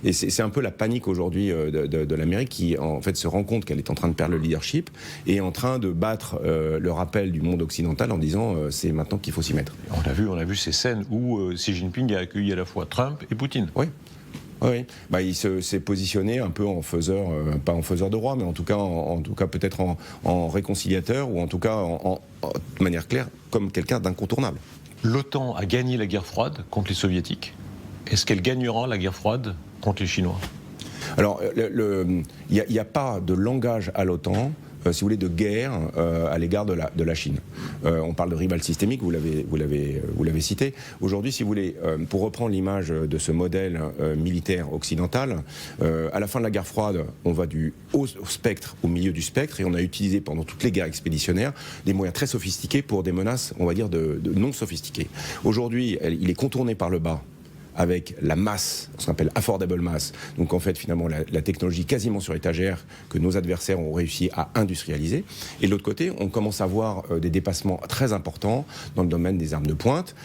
Et c'est un peu la panique aujourd'hui de l'Amérique qui, en fait, se rend compte qu'elle est en train de perdre le leadership et en train de battre le rappel du monde occidental en disant c'est maintenant qu'il faut s'y mettre. On a vu ces scènes où Xi Jinping a accueilli à la fois Trump et Poutine. Oui. Oui, il s'est positionné un peu en faiseur, pas en faiseur de roi, mais en tout cas peut-être en réconciliateur, ou en tout cas de manière claire, comme quelqu'un d'incontournable. L'OTAN a gagné la guerre froide contre les soviétiques. Est-ce qu'elle gagnera la guerre froide contre les Chinois ? Alors, il n'y a pas de langage à l'OTAN, si vous voulez, de guerre à l'égard de la Chine. On parle de rival systémique, vous l'avez cité. Aujourd'hui, si vous voulez, pour reprendre l'image de ce modèle militaire occidental, à la fin de la guerre froide, on va du haut spectre au milieu du spectre, et on a utilisé pendant toutes les guerres expéditionnaires des moyens très sophistiqués pour des menaces, on va dire, de non sophistiquées. Aujourd'hui, il est contourné par le bas, avec la masse, ce qu'on appelle affordable mass, donc en fait finalement la technologie quasiment sur étagère que nos adversaires ont réussi à industrialiser. Et de l'autre côté, on commence à voir des dépassements très importants dans le domaine des armes de pointe,